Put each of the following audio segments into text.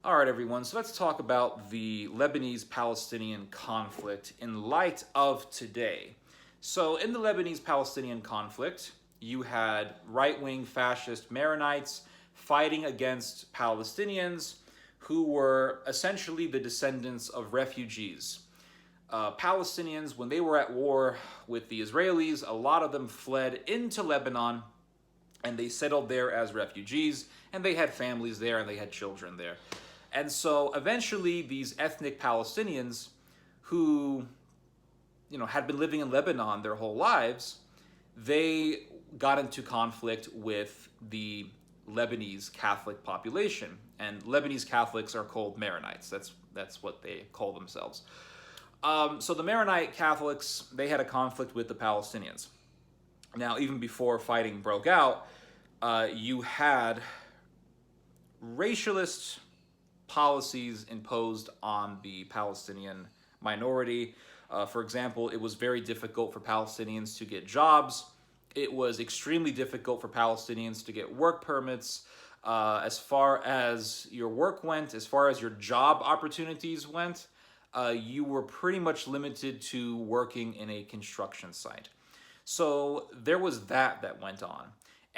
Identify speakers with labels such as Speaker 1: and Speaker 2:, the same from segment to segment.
Speaker 1: All right, everyone, so let's talk about the Lebanese-Palestinian conflict in light of today. So in the Lebanese-Palestinian conflict, you had right-wing fascist Maronites fighting against Palestinians who were essentially the descendants of refugees. Palestinians, when they were at war with the Israelis, a lot of them fled into Lebanon and they settled there as refugees, and they had families there and they had children there. And so eventually these ethnic Palestinians who, had been living in Lebanon their whole lives, they got into conflict with the Lebanese Catholic population. And Lebanese Catholics are called Maronites. That's what they call themselves. So the Maronite Catholics, they had a conflict with the Palestinians. Now, even before fighting broke out, you had racialist policies imposed on the Palestinian minority. For example, it was very difficult for Palestinians to get jobs. It was extremely difficult for Palestinians to get work permits. As far as your work went, as far as your job opportunities went, you were pretty much limited to working in a construction site. So there was that went on.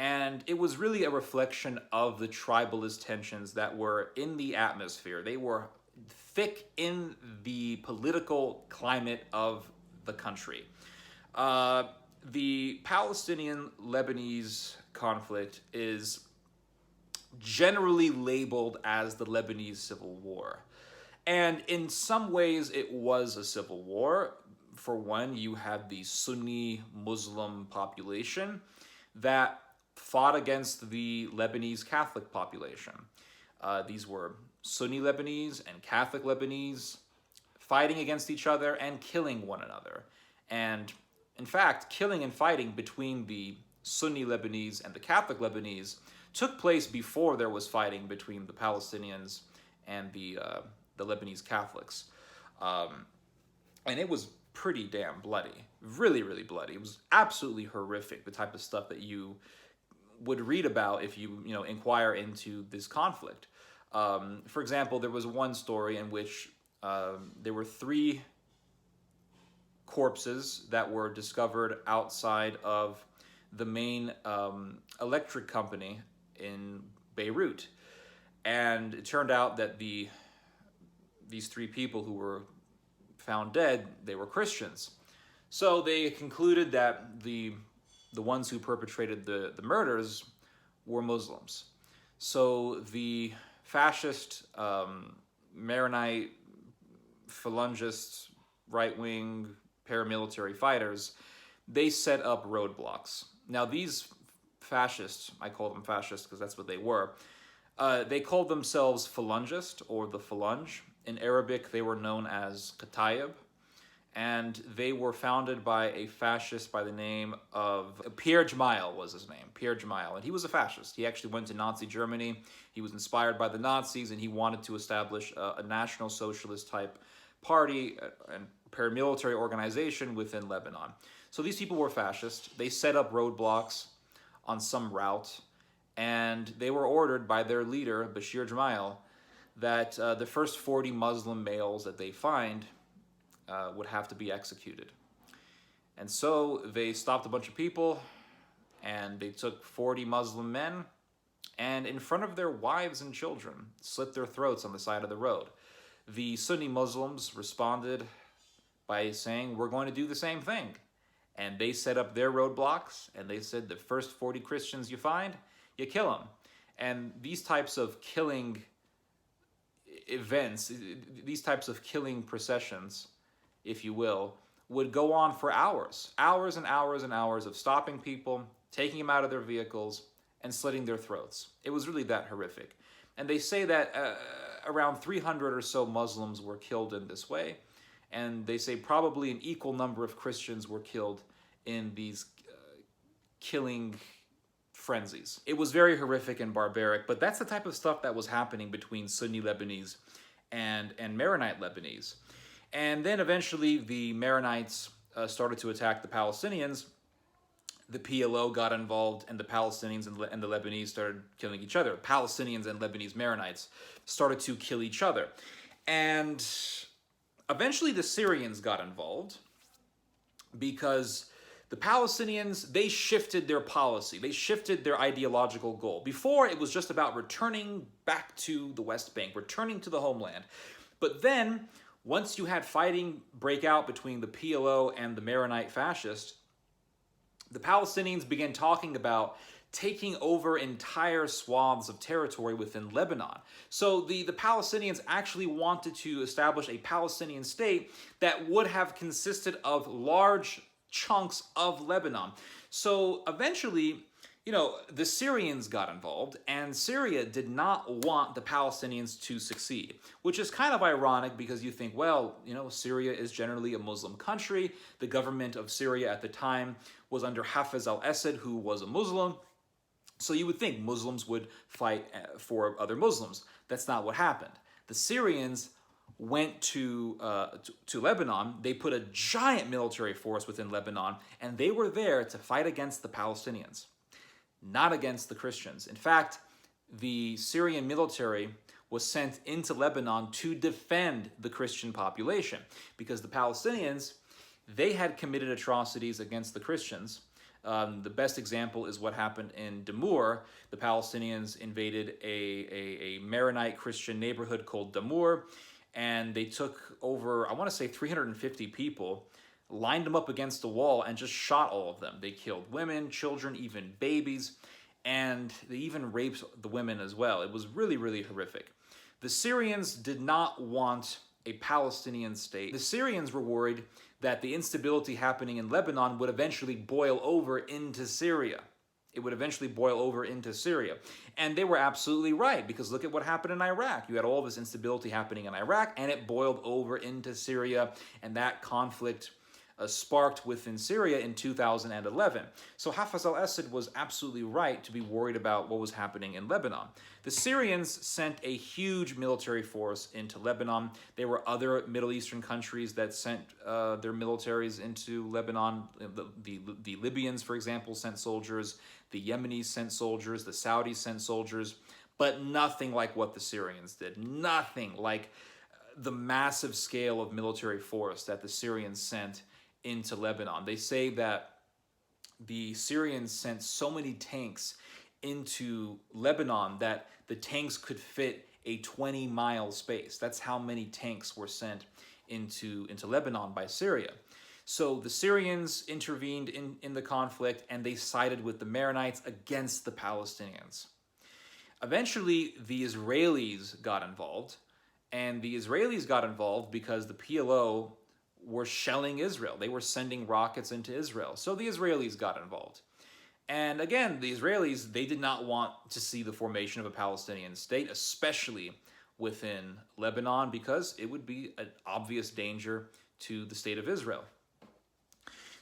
Speaker 1: And it was really a reflection of the tribalist tensions that were in the atmosphere. They were thick in the political climate of the country. The Palestinian-Lebanese conflict is generally labeled as the Lebanese Civil War. And in some ways, it was a civil war. For one, you had the Sunni Muslim population that fought against the Lebanese Catholic population. These were Sunni Lebanese and Catholic Lebanese fighting against each other and killing one another. And in fact, killing and fighting between the Sunni Lebanese and the Catholic Lebanese took place before there was fighting between the Palestinians and the Lebanese Catholics. And it was pretty damn bloody. Really, really bloody. It was absolutely horrific, the type of stuff that you would read about if you inquire into this conflict. For example, there was one story in which there were 3 corpses that were discovered outside of the main electric company in Beirut. And it turned out that these 3 people who were found dead, they were Christians. So they concluded that the ones who perpetrated the murders were Muslims. So the fascist, Maronite, Phalangist, right-wing paramilitary fighters, they set up roadblocks. Now these fascists, I call them fascists because that's what they were, they called themselves Phalangist, or the Phalange. In Arabic, they were known as Kataeb. And they were founded by a fascist by the name of Pierre Gemayel was his name, Pierre Gemayel. And he was a fascist. He actually went to Nazi Germany. He was inspired by the Nazis, and he wanted to establish a National Socialist type party and paramilitary organization within Lebanon. So these people were fascist. They set up roadblocks on some route, and they were ordered by their leader, Bashir Gemayel, that the first 40 Muslim males that they find would have to be executed. And so they stopped a bunch of people, and they took 40 Muslim men, and in front of their wives and children, slit their throats on the side of the road. The Sunni Muslims responded by saying, we're going to do the same thing. And they set up their roadblocks, and they said, the first 40 Christians you find, you kill them. And these types of killing events, these types of killing processions, if you will, would go on for hours. Hours and hours and hours of stopping people, taking them out of their vehicles, and slitting their throats. It was really that horrific. And they say that around 300 or so Muslims were killed in this way. And they say probably an equal number of Christians were killed in these killing frenzies. It was very horrific and barbaric, but that's the type of stuff that was happening between Sunni Lebanese and Maronite Lebanese. And then eventually the Maronites started to attack the Palestinians the PLO got involved, and the Palestinians and the Lebanese started killing each other. Palestinians and Lebanese Maronites started to kill each other. And eventually the Syrians got involved because the Palestinians, they shifted their policy. They shifted their ideological goal. Before, it was just about returning back to the West Bank, returning to the homeland. But then, once you had fighting break out between the PLO and the Maronite fascists, the Palestinians began talking about taking over entire swaths of territory within Lebanon. So the Palestinians actually wanted to establish a Palestinian state that would have consisted of large chunks of Lebanon. So eventually, the Syrians got involved, and Syria did not want the Palestinians to succeed, which is kind of ironic because you think, well, Syria is generally a Muslim country. The government of Syria at the time was under Hafez al-Assad, who was a Muslim. So you would think Muslims would fight for other Muslims. That's not what happened. The Syrians went to Lebanon. They put a giant military force within Lebanon, and they were there to fight against the Palestinians, not against the Christians. In fact, the Syrian military was sent into Lebanon to defend the Christian population because the Palestinians, they had committed atrocities against the Christians. The best example is what happened in Damour. The Palestinians invaded a Maronite Christian neighborhood called Damour, and they took over, I want to say 350 people, lined them up against the wall, and just shot all of them. They killed women, children, even babies, and they even raped the women as well. It was really, really horrific. The Syrians did not want a Palestinian state. The Syrians were worried that the instability happening in Lebanon would eventually boil over into Syria. It would eventually boil over into Syria. And they were absolutely right, because look at what happened in Iraq. You had all this instability happening in Iraq, and it boiled over into Syria, and that conflict sparked within Syria in 2011. So Hafez al-Assad was absolutely right to be worried about what was happening in Lebanon. The Syrians sent a huge military force into Lebanon. There were other Middle Eastern countries that sent their militaries into Lebanon. The Libyans, for example, sent soldiers. The Yemenis sent soldiers. The Saudis sent soldiers. But nothing like what the Syrians did. Nothing like the massive scale of military force that the Syrians sent into Lebanon. They say that the Syrians sent so many tanks into Lebanon that the tanks could fit a 20-mile space. That's how many tanks were sent into Lebanon by Syria. So the Syrians intervened in the conflict, and they sided with the Maronites against the Palestinians. Eventually, the Israelis got involved, and the Israelis got involved because the PLO were shelling Israel. They were sending rockets into Israel. So the Israelis got involved. And again, the Israelis, they did not want to see the formation of a Palestinian state, especially within Lebanon, because it would be an obvious danger to the state of Israel.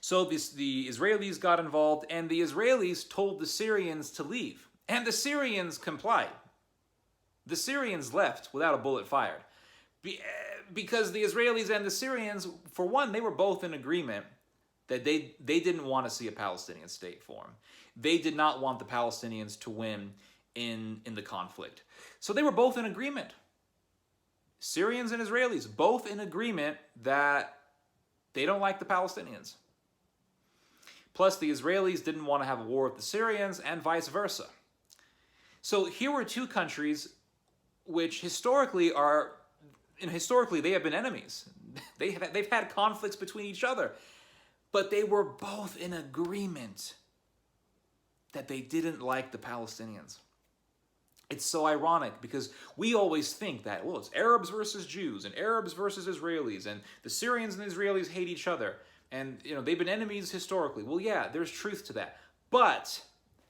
Speaker 1: So the Israelis got involved, and the Israelis told the Syrians to leave. And the Syrians complied. The Syrians left without a bullet fired. Because the Israelis and the Syrians, for one, they were both in agreement that they didn't want to see a Palestinian state form. They did not want the Palestinians to win in the conflict. So they were both in agreement. Syrians and Israelis, both in agreement that they don't like the Palestinians. Plus, the Israelis didn't want to have a war with the Syrians, and vice versa. So here were two countries which historically they have been enemies. They've had conflicts between each other. But they were both in agreement that they didn't like the Palestinians. It's so ironic because we always think that, well, it's Arabs versus Jews and Arabs versus Israelis, and the Syrians and the Israelis hate each other. And, they've been enemies historically. Well, yeah, there's truth to that. But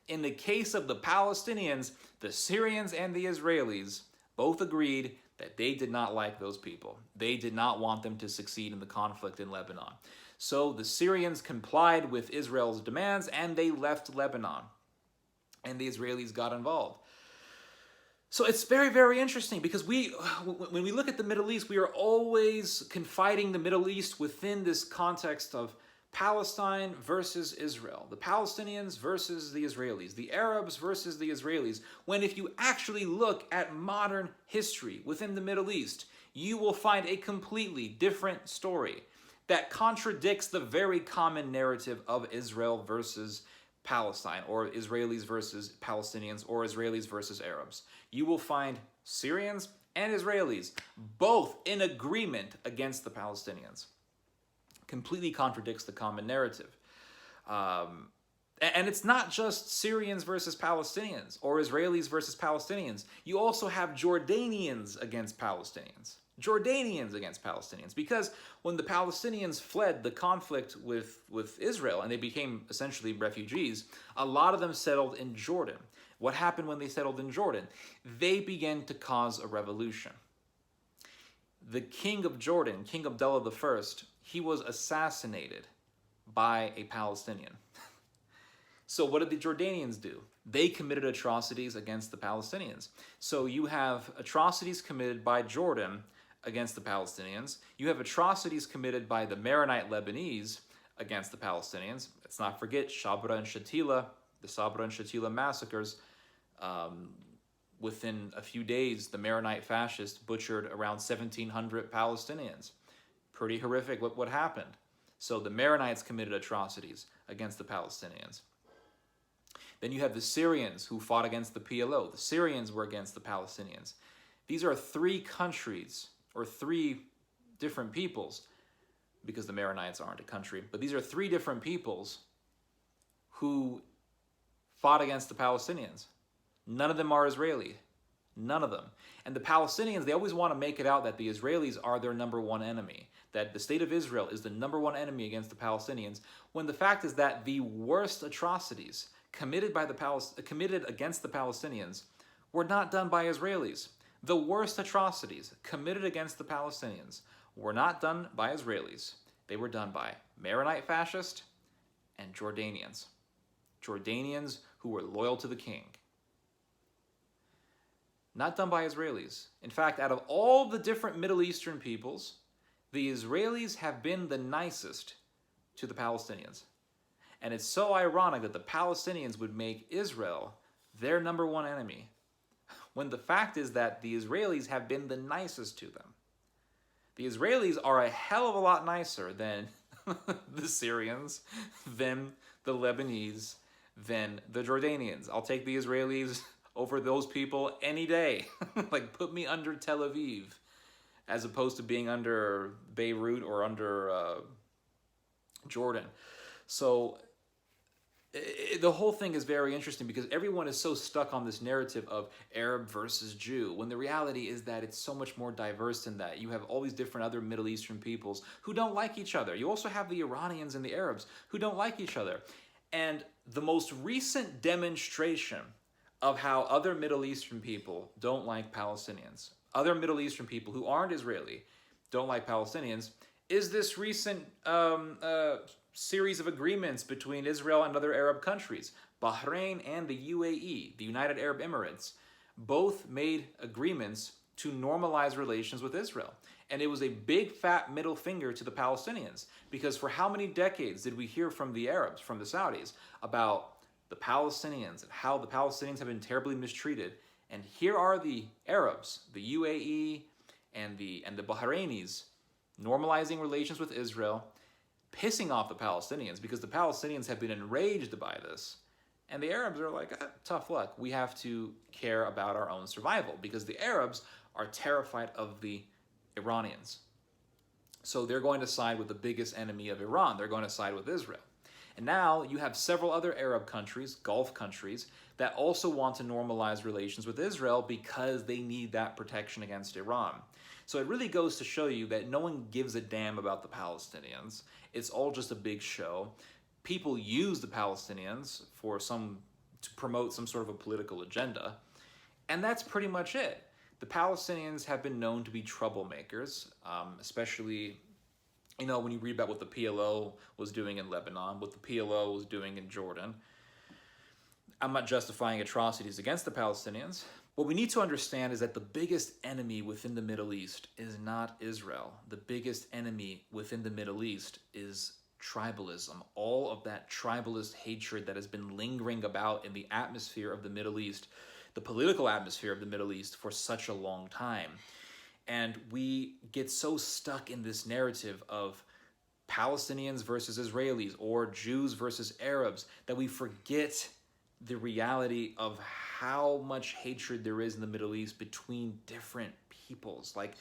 Speaker 1: in the case of the Palestinians, the Syrians and the Israelis both agreed that they did not like those people. They did not want them to succeed in the conflict in Lebanon. So the Syrians complied with Israel's demands, and they left Lebanon. And the Israelis got involved. So it's very, very interesting because when we look at the Middle East, we are always confiding the Middle East within this context of Palestine versus Israel, the Palestinians versus the Israelis, the Arabs versus the Israelis, when if you actually look at modern history within the Middle East, you will find a completely different story that contradicts the very common narrative of Israel versus Palestine, or Israelis versus Palestinians, or Israelis versus Arabs. You will find Syrians and Israelis both in agreement against the Palestinians. Completely contradicts the common narrative. And it's not just Syrians versus Palestinians or Israelis versus Palestinians. You also have Jordanians against Palestinians. Jordanians against Palestinians. Because when the Palestinians fled the conflict with Israel and they became essentially refugees, a lot of them settled in Jordan. What happened when they settled in Jordan? They began to cause a revolution. The king of Jordan, King Abdullah I, he was assassinated by a Palestinian. So what did the Jordanians do? They committed atrocities against the Palestinians. So you have atrocities committed by Jordan against the Palestinians. You have atrocities committed by the Maronite Lebanese against the Palestinians. Let's not forget Sabra and Shatila, the Sabra and Shatila massacres. Within a few days, the Maronite fascists butchered around 1,700 Palestinians. Pretty horrific what happened. So the Maronites committed atrocities against the Palestinians. Then you have the Syrians who fought against the PLO. The Syrians were against the Palestinians. These are three countries, or three different peoples, because the Maronites aren't a country, but these are three different peoples who fought against the Palestinians. None of them are Israeli. None of them. And the Palestinians, they always want to make it out that the Israelis are their number one enemy, that the state of Israel is the number one enemy against the Palestinians, when the fact is that the worst atrocities committed against the Palestinians were not done by Israelis. The worst atrocities committed against the Palestinians were not done by Israelis. They were done by Maronite fascists and Jordanians. Jordanians who were loyal to the king. Not done by Israelis. In fact, out of all the different Middle Eastern peoples, the Israelis have been the nicest to the Palestinians. And it's so ironic that the Palestinians would make Israel their number one enemy, when the fact is that the Israelis have been the nicest to them. The Israelis are a hell of a lot nicer than the Syrians, than the Lebanese, than the Jordanians. I'll take the Israelis over those people any day. Like, put me under Tel Aviv as opposed to being under Beirut or under Jordan. So the whole thing is very interesting because everyone is so stuck on this narrative of Arab versus Jew, when the reality is that it's so much more diverse than that. You have all these different other Middle Eastern peoples who don't like each other. You also have the Iranians and the Arabs who don't like each other. And the most recent demonstration of how other Middle Eastern people don't like Palestinians, other Middle Eastern people who aren't Israeli don't like Palestinians, is this recent series of agreements between Israel and other Arab countries. Bahrain and the UAE, the United Arab Emirates, both made agreements to normalize relations with Israel. And it was a big fat middle finger to the Palestinians, because for how many decades did we hear from the Arabs, from the Saudis, about the Palestinians and how the Palestinians have been terribly mistreated? And here are the Arabs, the UAE and the Bahrainis, normalizing relations with Israel, pissing off the Palestinians because the Palestinians have been enraged by this. And the Arabs are like, tough luck. We have to care about our own survival because the Arabs are terrified of the Iranians. So they're going to side with the biggest enemy of Iran. They're going to side with Israel. And now you have several other Arab countries, Gulf countries, that also want to normalize relations with Israel because they need that protection against Iran. So it really goes to show you that no one gives a damn about the Palestinians. It's all just a big show. People use the Palestinians to promote some sort of a political agenda. And that's pretty much it. The Palestinians have been known to be troublemakers, especially, when you read about what the PLO was doing in Lebanon, what the PLO was doing in Jordan. I'm not justifying atrocities against the Palestinians. What we need to understand is that the biggest enemy within the Middle East is not Israel. The biggest enemy within the Middle East is tribalism, all of that tribalist hatred that has been lingering about in the atmosphere of the Middle East, the political atmosphere of the Middle East for such a long time. And we get so stuck in this narrative of Palestinians versus Israelis or Jews versus Arabs that we forget the reality of how much hatred there is in the Middle East between different peoples, like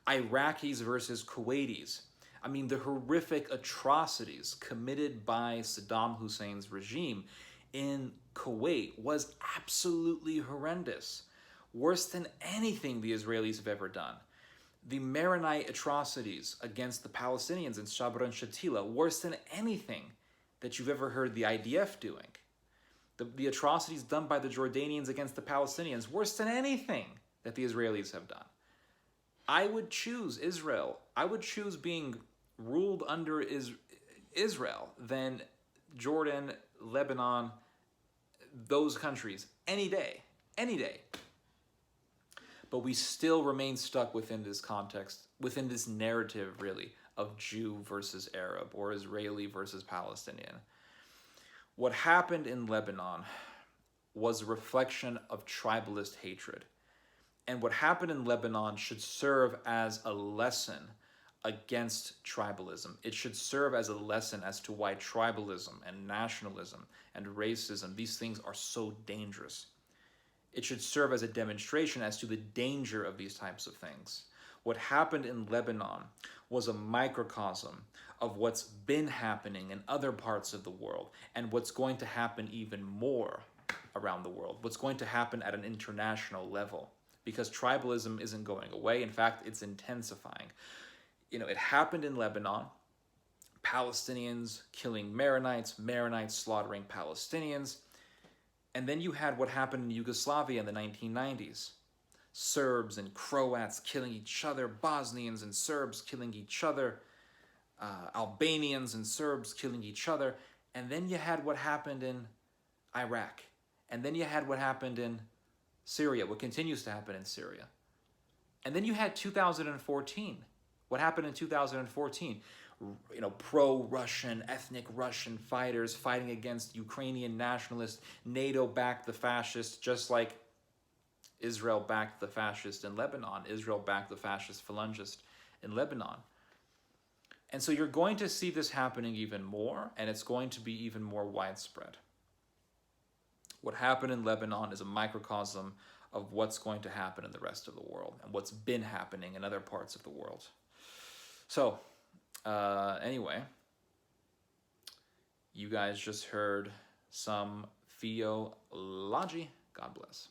Speaker 1: Iraqis versus Kuwaitis. I mean, the horrific atrocities committed by Saddam Hussein's regime in Kuwait was absolutely horrendous, worse than anything the Israelis have ever done. The Maronite atrocities against the Palestinians in Sabra and Shatila, worse than anything that you've ever heard the IDF doing. The atrocities done by the Jordanians against the Palestinians, worse than anything that the Israelis have done. I would choose Israel. I would choose being ruled under Israel than Jordan, Lebanon, those countries any day, any day. But we still remain stuck within this context, within this narrative, really, of Jew versus Arab or Israeli versus Palestinian. What happened in Lebanon was a reflection of tribalist hatred. And what happened in Lebanon should serve as a lesson against tribalism. It should serve as a lesson as to why tribalism and nationalism and racism, these things are so dangerous. It should serve as a demonstration as to the danger of these types of things. What happened in Lebanon was a microcosm of what's been happening in other parts of the world and what's going to happen even more around the world, what's going to happen at an international level, because tribalism isn't going away. In fact, it's intensifying. It happened in Lebanon, Palestinians killing Maronites, Maronites slaughtering Palestinians. And then you had what happened in Yugoslavia in the 1990s. Serbs and Croats killing each other, Bosnians and Serbs killing each other, Albanians and Serbs killing each other. And then you had what happened in Iraq. And then you had what happened in Syria, what continues to happen in Syria. And then you had 2014. What happened in 2014? Pro-Russian, ethnic Russian fighters fighting against Ukrainian nationalists. NATO backed the fascists, just like Israel backed the fascist in Lebanon. Israel backed the fascist Phalangist in Lebanon. And so you're going to see this happening even more, and it's going to be even more widespread. What happened in Lebanon is a microcosm of what's going to happen in the rest of the world and what's been happening in other parts of the world. So, anyway, you guys just heard some theology. God bless.